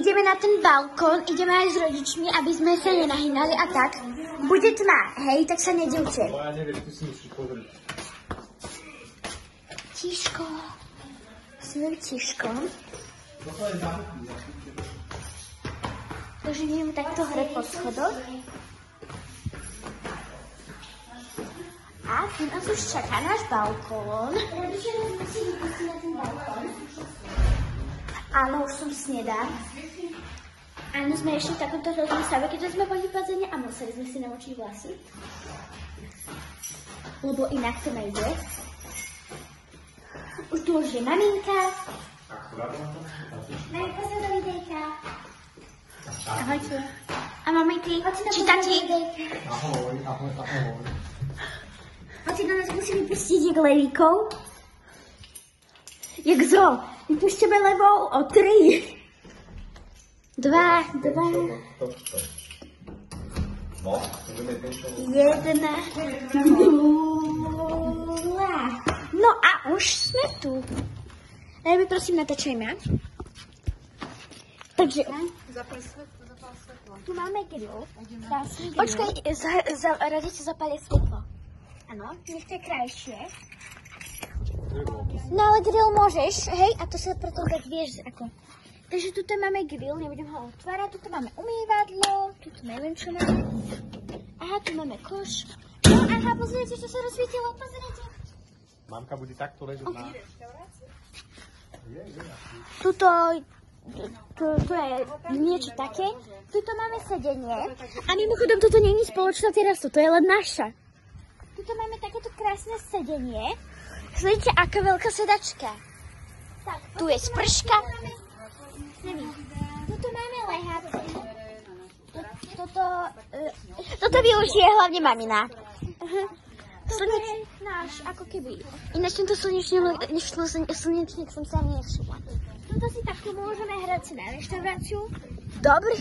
ideme na ten balkón, ideme aj s rodičmi, aby sme sa nenahynali a tak. Bude tma, hej, tak sa nedivte. Tiško. Sme tiško. Takže ideme takto hore po schodoch. A tu nás už čaká náš balkón. Áno, už som snedá. Áno, sme ešte v takomto hroznom stave, keďže sme boli v bazéne a museli sme si namočiť vlasy. Lebo inak to nejde. Už tu už je maminka. Maminka sa do videjka. Ahojte. A maminky, čítate? Ahoj, ahoj, ahoj. Hoci do nás musí vypustiť jak levíkov. Jak zo. Vypúšťame levou o 3. 2. 1. No a už sme tu. Dajme prosím natáčajme. Takže Zapal svetlo. tu máme grill. Počkaj, rodiče zapália svetlo. Áno, nech to je krajšie. No ale grill môžeš, hej, a to sa preto tak vieš ako. Takže tuto máme grill, nebudem ho otvárať, tuto máme umývadlo, tuto neviem čo máme. Aha, tu máme koš. No aha, pozrite, čo sa rozsvietilo, pozrite. Mamka bude takto ležať na... Tuto to je niečo také. Tuto máme sedenie. A mimochodom, toto nie je spoločná terasa, to je len naša. Tuto máme takéto krásne sedenie. Sledujte, aká veľká sedačka. Tak, tu je sprška. Tuto máme leháce. Toto využije hlavne mamina. Toto je náš, ako keby. Ináč tento slnečník som sa nevšimla. Tuto si takto môžeme hrať si na reštauráciu. Dobre.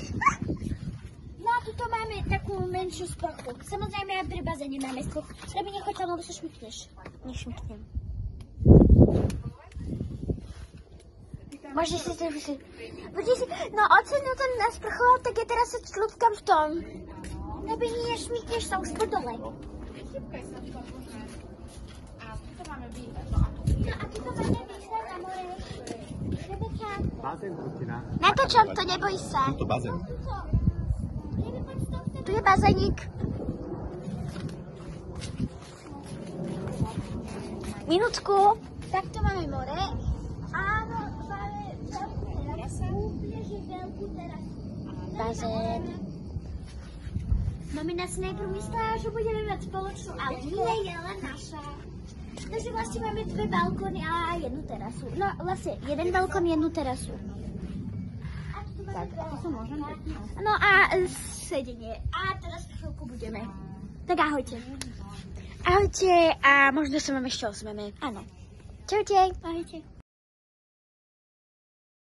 No a tuto máme takú menšiu sprchu. Samozrejme aj pri bazéne máme sprchu. Lebo nechoď, lebo sa šmykneš. Nešmyknem. Môžeš si to vyšiť. No ocenil to nasprchoval, tak ja teraz sa člúbkam v tom. Lebo nešmykneš sa už po dole. A tuto máme výhľad. No a tuto máme výhľad na more. Rebeka. Bazén, Kutina. Natáčam to, neboj sa. To bazén. Tu je bazénik. Minútku. Takto máme more. Áno, máme veľkú terasu. Úplne, že veľkú terasu. Bazén. Mamina si najprv myslela, že budeme mať spoločnú, ale nie je len naša. Takže vlastne máme 2 balkóny a 1 terasu. No vlastne, 1 balkón, 1 terasu. Tak, to sa môžem dať. No a sedenie. A teraz chvíľku budeme. Tak ahojte. Ahojte a možno sa vám ešte ozveme. Áno. Čaute. Ahojte.